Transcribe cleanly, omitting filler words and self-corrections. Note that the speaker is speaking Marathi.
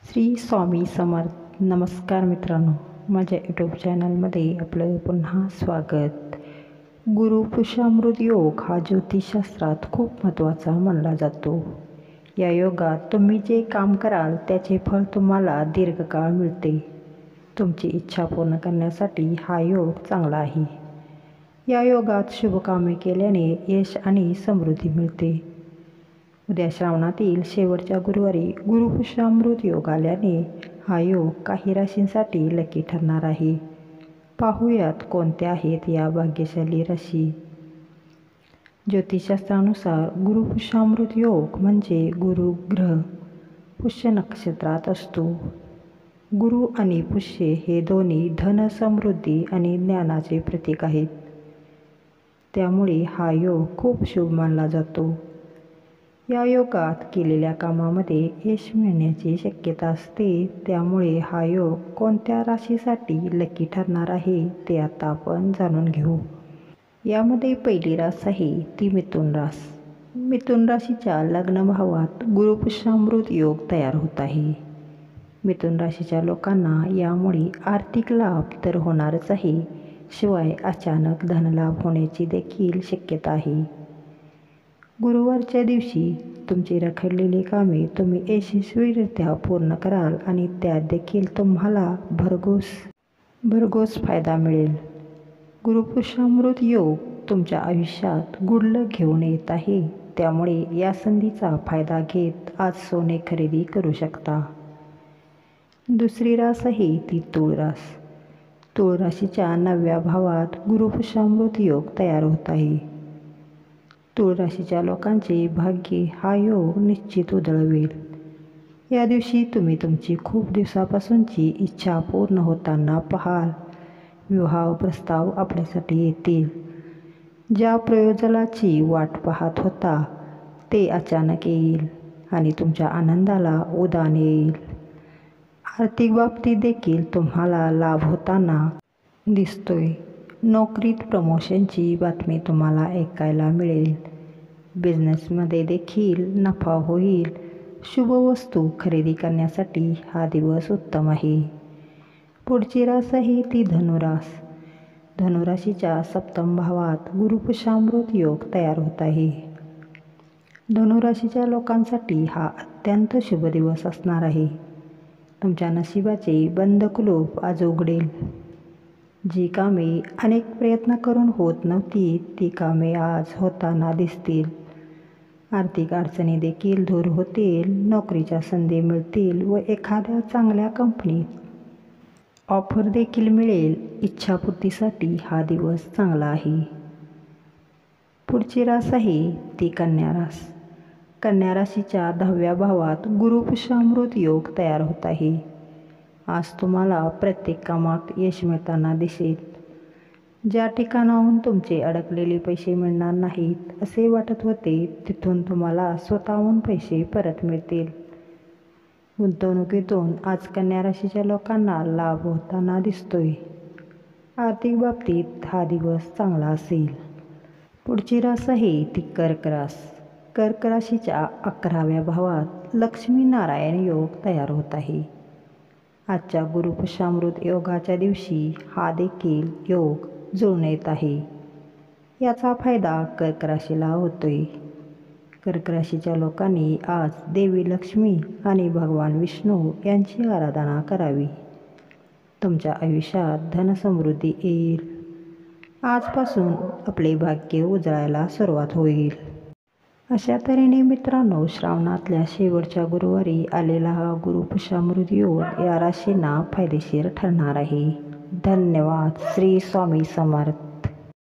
श्री स्वामी समर्थ. नमस्कार मित्रांनो, माझ्या यूट्यूब चॅनलमध्ये आपलं पुन्हा स्वागत. गुरुपुष्यामृत योग हा ज्योतिषशास्त्रात खूप महत्त्वाचा मानला जातो. या योगात तुम्ही जे काम कराल त्याचे फळ तुम्हाला दीर्घकाळ मिळते. तुमची इच्छा पूर्ण करण्यासाठी हा योग चांगला आहे. या योगात शुभकामे केल्याने यश आणि समृद्धी मिळते. उद्या श्रावणातील शेवटच्या गुरुवारी गुरुपुष्यामृत योग आल्याने हा योग काही राशींसाठी लकी ठरणार आहे. पाहूयात कोणत्या आहेत या भाग्यशाली राशी. ज्योतिषशास्त्रानुसार गुरुपुष्यामृत योग म्हणजे गुरु ग्रह पुष्य नक्षत्रात असतो. गुरु आणि पुष्य हे दोन्ही धन, समृद्धी आणि ज्ञानाचे प्रतीक आहेत. त्यामुळे हा योग खूप शुभ मानला जातो. या योगात केलेल्या कामामध्ये यश मिळण्याची शक्यता असते. त्यामुळे हा योग कोणत्या राशीसाठी लकी ठरणार आहे ते आता आपण जाणून घेऊ. यामध्ये पहिली रास आहे ती मिथुन रास. मिथुन राशीच्या लग्न भावात गुरुपुष्यामृत योग तयार होत आहे. मिथुन राशीच्या लोकांना यामुळे आर्थिक लाभ तर होणारच आहे, शिवाय अचानक धनलाभ होण्याची देखील शक्यता आहे. गुरुवारच्या दिवशी तुमची रखडलेली कामे तुम्ही यशस्वीरित्या पूर्ण कराल आणि त्यात देखील तुम्हाला भरघोस फायदा मिळेल. गुरुपुष्यामृत योग तुमच्या आयुष्यात गुड लक घेऊन येत आहे. त्यामुळे या संधीचा फायदा घेत आज सोने खरेदी करू शकता. दुसरी रास आहे ती तूळ रास. तूळ राशीच्या 9व्या भावात गुरुपुष्यामृत योग तयार होत आहे. तूळ राशीच्या लोकांचे भाग्य हा योग निश्चित उधळवेल. या दिवशी तुम्ही तुमची खूप दिवसापासूनची इच्छा पूर्ण होताना पाहाल. विवाह प्रस्ताव आपल्यासाठी येतील. ज्या प्रयोजनाची वाट पाहत होता ते अचानक येईल आणि तुमच्या आनंदाला उधाण येईल. आर्थिक बाबतीत देखील तुम्हाला लाभ होताना दिसतोय. नोकरीत प्रमोशनची बातमी तुम्हाला ऐकायला मिळेल. बिझनेसमध्ये देखील नफा होईल. शुभ वस्तू खरेदी करण्यासाठी हा दिवस उत्तम आहे. पुढची रास आहे ती धनुरास. धनुराशीच्या 7म भावात गुरुपुष्यामृत योग तयार होत आहे. धनुराशीच्या लोकांसाठी हा अत्यंत शुभ दिवस असणार आहे. तुमच्या नशिबाचे बंद कुलूप आज उघडेल. जी कामे अनेक प्रयत्न करून होत नव्हती ती कामे आज होताना दिसतील. आर्थिक अडचणी देखील दूर होतील. नोकरीच्या संधी मिळतील व एखाद्या चांगल्या कंपनीत ऑफर देखील मिळेल. इच्छापूर्तीसाठी हा दिवस चांगला आहे. पुढची रास आहे ती कन्या रास. कन्या राशीच्या 10व्या भावात गुरुपुष्यामृत योग तयार होत आहे. आज तुम्हाला प्रत्येक कामात यश मिळताना दिसेल. ज्या ठिकाणाहून तुमचे अडकलेले पैसे मिळणार नाहीत असे वाटत होते तिथून तुम्हाला स्वतःहून पैसे परत मिळतील. गुंतवणुकीतून आज कन्या राशीच्या लोकांना लाभ होताना दिसतोय. आर्थिक बाबतीत हा दिवस चांगला असेल. पुढची रास आहे ती कर्क रास. कर्क राशीच्या 11व्या भावात लक्ष्मीनारायण योग तयार होत आहे. आजच्या गुरुपुष्यामृत योगाच्या दिवशी हा देखील योग जुळून येत आहे. याचा फायदा कर्क राशीला होतोय. कर्क राशीच्या लोकांनी आज देवी लक्ष्मी आणि भगवान विष्णू यांची आराधना करावी. तुमच्या आयुष्यात धनसमृद्धी येईल. आजपासून आपले भाग्य उजळायला सुरुवात होईल. अशा तऱ्हेने मित्रांनो, श्रावणातल्या शेवटच्या गुरुवारी आलेला हा गुरुपुष्यामृत योग या राशींना फायदेशीर ठरणार आहे. धन्यवाद. श्री स्वामी समर्थ.